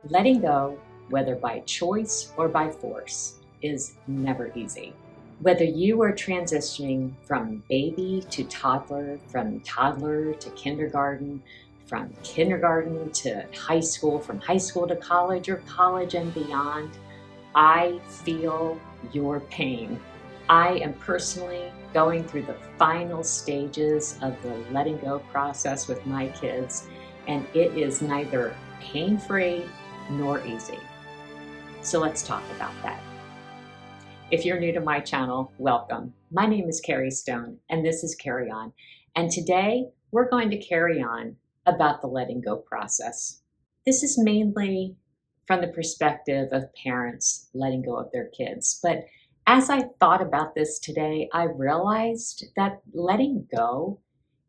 Letting go, whether by choice or by force, is never easy. Whether you are transitioning from baby to toddler, from toddler to kindergarten, from kindergarten to high school, from high school to college, or college and beyond, I feel your pain. I am personally going through the final stages of the letting go process with my kids, and it is neither pain free nor easy. So let's talk about that. If you're new to my channel, welcome. My name is Carrie Stone, and this is Carry On. And today we're going to carry on about the letting go process. This is mainly from the perspective of parents letting go of their kids. But as I thought about this today, I realized that letting go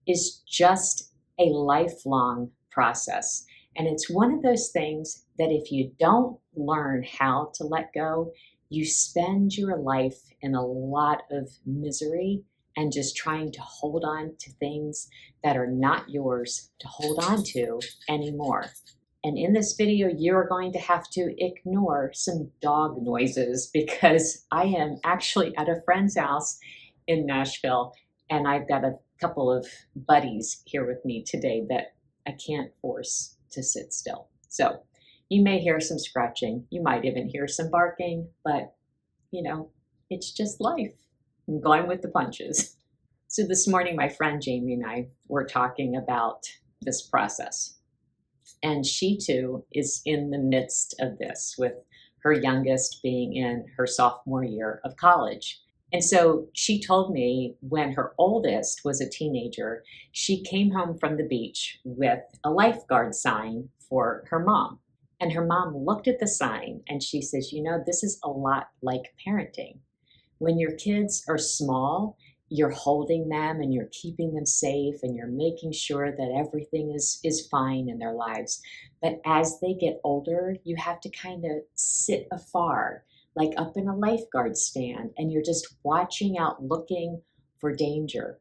is just a lifelong process. And it's one of those things that if you don't learn how to let go, you spend your life in a lot of misery and just trying to hold on to things that are not yours to hold on to anymore. And in this video, you're going to have to ignore some dog noises because I am actually at a friend's house in Nashville, and I've got a couple of buddies here with me today that I can't force to sit still. So you may hear some scratching, you might even hear some barking, but it's just life. I'm going with the punches. So this morning, my friend Jamie and I were talking about this process. And she too is in the midst of this, with her youngest being in her sophomore year of college. And so she told me when her oldest was a teenager, she came home from the beach with a lifeguard sign for her mom. And her mom looked at the sign and she says, this is a lot like parenting. When your kids are small, you're holding them and you're keeping them safe and you're making sure that everything is fine in their lives. But as they get older, you have to kind of sit afar, like up in a lifeguard stand, and you're just watching out, looking for danger.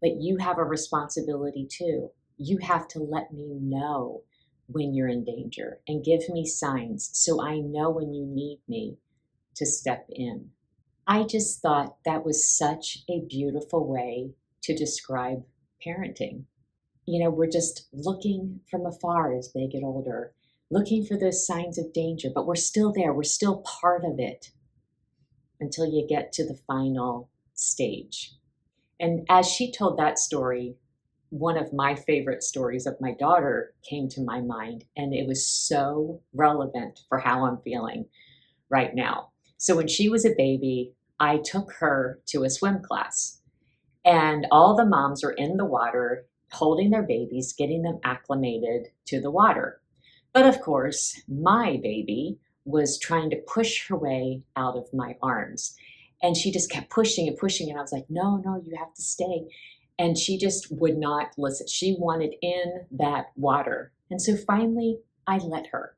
But you have a responsibility too. You have to let me know when you're in danger and give me signs so I know when you need me to step in. I just thought that was such a beautiful way to describe parenting. We're just looking from afar as they get older, looking for those signs of danger, but we're still there. We're still part of it until you get to the final stage. And as she told that story, one of my favorite stories of my daughter came to my mind, and it was so relevant for how I'm feeling right now. So when she was a baby, I took her to a swim class, and all the moms are in the water holding their babies, getting them acclimated to the water. But of course, my baby was trying to push her way out of my arms. And she just kept pushing and pushing. And I was like, no, you have to stay. And she just would not listen. She wanted in that water. And so finally, I let her.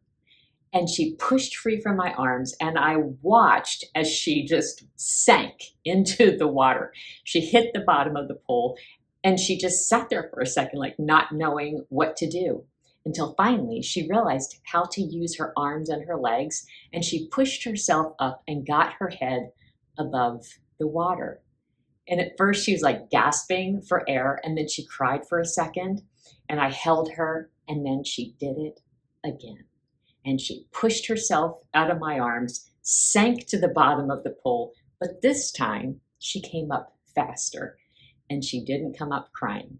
And she pushed free from my arms, and I watched as she just sank into the water. She hit the bottom of the pool, and she just sat there for a second, like not knowing what to do, until finally she realized how to use her arms and her legs, and she pushed herself up and got her head above the water. And at first she was like gasping for air, and then she cried for a second, and I held her, and then she did it again. And she pushed herself out of my arms, sank to the bottom of the pool, but this time she came up faster, and she didn't come up crying.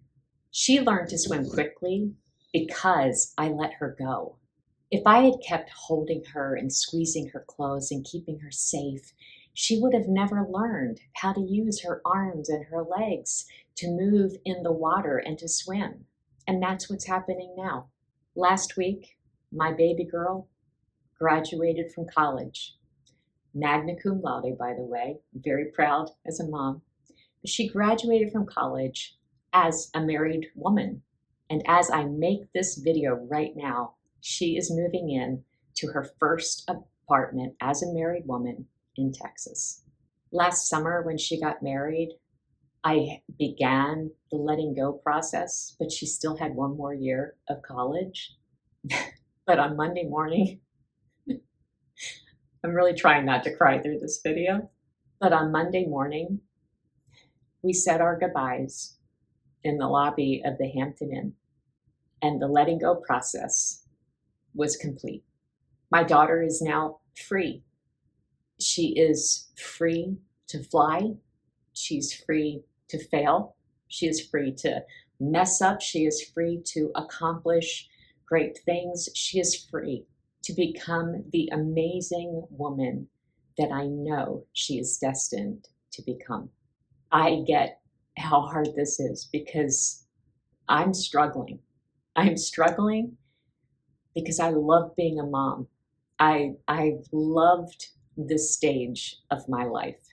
She learned to swim quickly because I let her go. If I had kept holding her and squeezing her close and keeping her safe, she would have never learned how to use her arms and her legs to move in the water and to swim. And that's what's happening now. Last week, my baby girl graduated from college. Magna cum laude, by the way. I'm very proud as a mom. She graduated from college as a married woman. And as I make this video right now, she is moving in to her first apartment as a married woman in Texas. Last summer, when she got married, I began the letting go process, but she still had one more year of college. But on Monday morning, I'm really trying not to cry through this video, but on Monday morning, we said our goodbyes in the lobby of the Hampton Inn, and the letting go process was complete. My daughter is now free. She is free to fly. She's free to fail. She is free to mess up. She is free to accomplish great things. She is free to become the amazing woman that I know she is destined to become. I get how hard this is because I'm struggling. I'm struggling because I love being a mom. I've loved this stage of my life.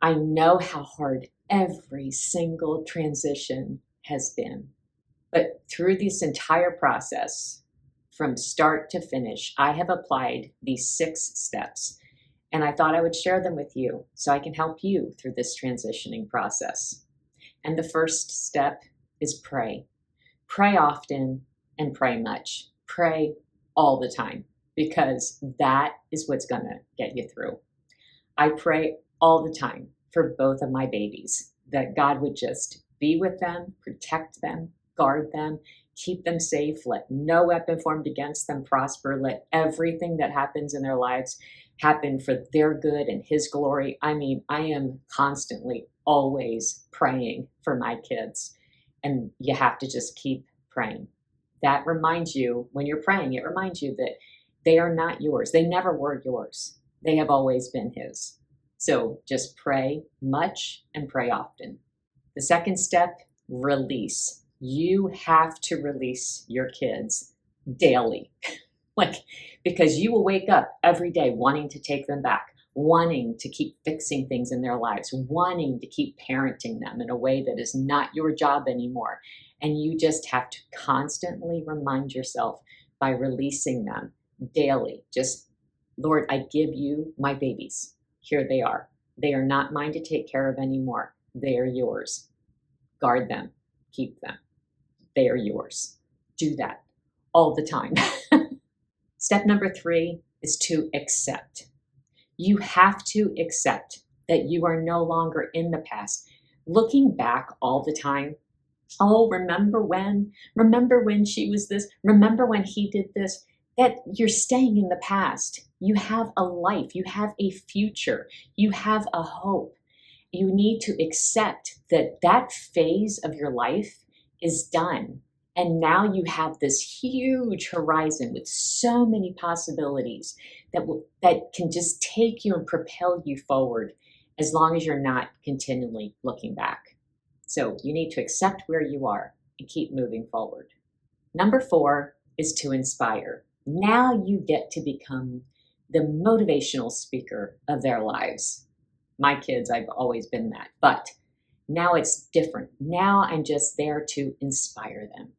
I know how hard every single transition has been. But through this entire process, from start to finish, I have applied these 6 steps. And I thought I would share them with you so I can help you through this transitioning process. And the first step is pray. Pray often and pray much. Pray all the time because that is what's going to get you through. I pray all the time for both of my babies, that God would just be with them, protect them, guard them, keep them safe, let no weapon formed against them prosper, let everything that happens in their lives happen for their good and His glory. I mean, I am constantly, always praying for my kids, and you have to just keep praying. That reminds you, when you're praying, it reminds you that they are not yours. They never were yours. They have always been His. So just pray much and pray often. The second step, release. You have to release your kids daily. Because you will wake up every day wanting to take them back, wanting to keep fixing things in their lives, wanting to keep parenting them in a way that is not your job anymore. And you just have to constantly remind yourself by releasing them daily. Just, Lord, I give you my babies. Here they are. They are not mine to take care of anymore. They are yours. Guard them. Keep them. They are yours. Do that all the time. Step number 3 is to accept. You have to accept that you are no longer in the past. Looking back all the time, oh, remember when she was this? Remember when he did this? That you're staying in the past. You have a life. You have a future. You have a hope. You need to accept that that phase of your life is done. And now you have this huge horizon with so many possibilities that can just take you and propel you forward as long as you're not continually looking back. So you need to accept where you are and keep moving forward. Number 4 is to inspire. Now you get to become the motivational speaker of their lives. My kids, I've always been that, but now it's different. Now I'm just there to inspire them.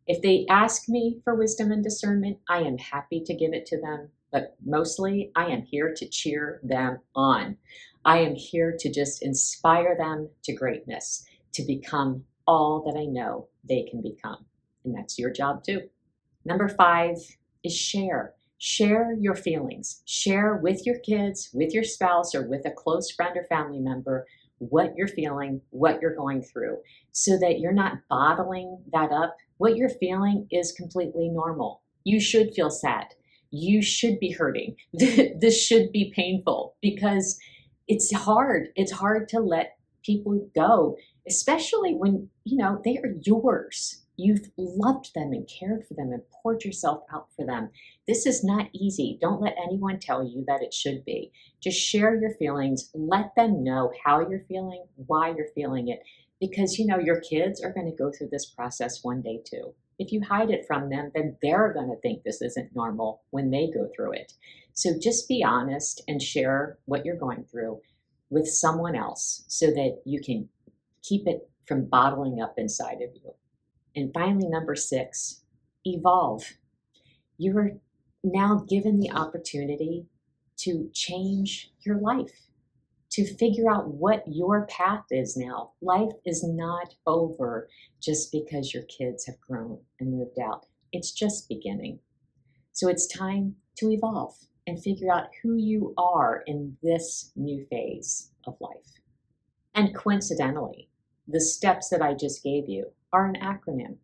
If they ask me for wisdom and discernment, I am happy to give it to them, but mostly I am here to cheer them on. I am here to just inspire them to greatness, to become all that I know they can become. And that's your job too. Number 5 is share. Share your feelings. Share with your kids, with your spouse, or with a close friend or family member what you're feeling, what you're going through, so that you're not bottling that up. What you're feeling is completely normal. You should feel sad. You should be hurting. This should be painful because it's hard. It's hard to let people go, especially when, they are yours. You've loved them and cared for them and poured yourself out for them. This is not easy. Don't let anyone tell you that it should be. Just share your feelings. Let them know how you're feeling, why you're feeling it, because your kids are going to go through this process one day too. If you hide it from them, then they're going to think this isn't normal when they go through it. So just be honest and share what you're going through with someone else so that you can keep it from bottling up inside of you. And finally, number 6, evolve. You are now given the opportunity to change your life, to figure out what your path is now. Life is not over just because your kids have grown and moved out. It's just beginning. So it's time to evolve and figure out who you are in this new phase of life. And coincidentally, the steps that I just gave you are an acronym,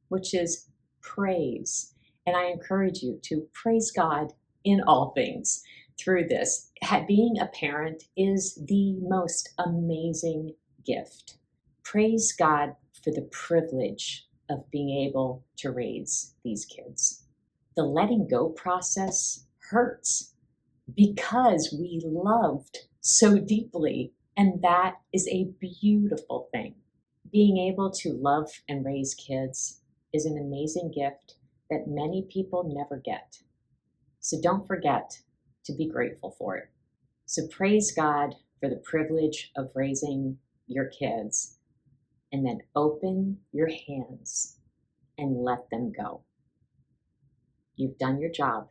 which is praise. And I encourage you to praise God in all things through this. Being a parent is the most amazing gift. Praise God for the privilege of being able to raise these kids. The letting go process hurts because we loved so deeply, and that is a beautiful thing. Being able to love and raise kids is an amazing gift that many people never get. So don't forget to be grateful for it. So praise God for the privilege of raising your kids, and then open your hands and let them go. You've done your job.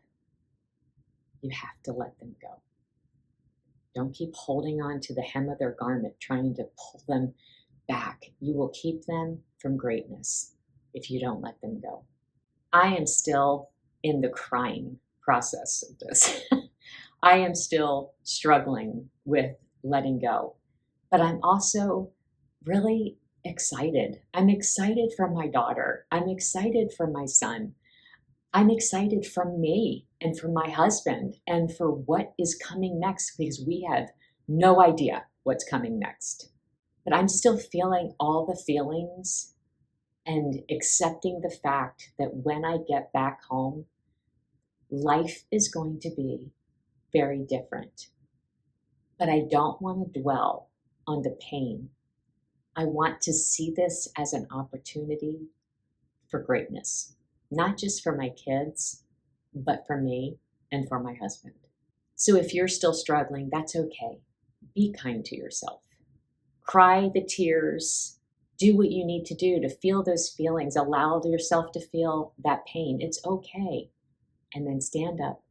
You have to let them go. Don't keep holding on to the hem of their garment, trying to pull them back. You will keep them from greatness if you don't let them go. I am still in the crying process of this. I am still struggling with letting go, but I'm also really excited. I'm excited for my daughter. I'm excited for my son. I'm excited for me and for my husband and for what is coming next, because we have no idea what's coming next. But I'm still feeling all the feelings and accepting the fact that when I get back home, life is going to be very different. But I don't want to dwell on the pain. I want to see this as an opportunity for greatness, not just for my kids, but for me and for my husband. So if you're still struggling, that's okay. Be kind to yourself. Cry the tears. Do what you need to do to feel those feelings. Allow yourself to feel that pain. It's okay. And then stand up,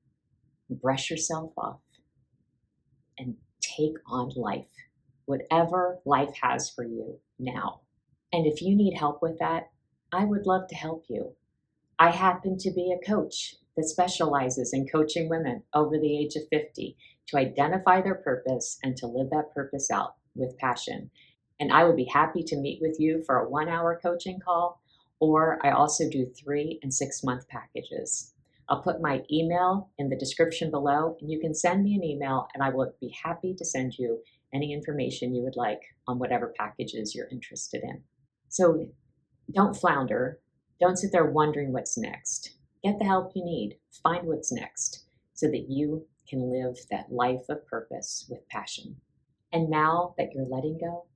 brush yourself off, and take on life, whatever life has for you now. And if you need help with that, I would love to help you. I happen to be a coach that specializes in coaching women over the age of 50 to identify their purpose and to live that purpose out with passion. And I would be happy to meet with you for a 1-hour coaching call, or I also do 3 and 6 month packages. I'll put my email in the description below, and you can send me an email and I will be happy to send you any information you would like on whatever packages you're interested in. So don't flounder. Don't sit there wondering what's next. Get the help you need. Find what's next so that you can live that life of purpose with passion. And now that you're letting go,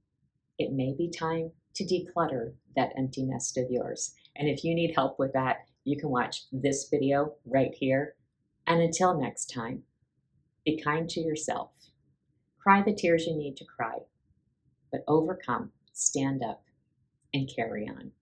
it may be time to declutter that empty nest of yours. And if you need help with that, you can watch this video right here. And until next time, be kind to yourself. Cry the tears you need to cry, but overcome, stand up, and carry on.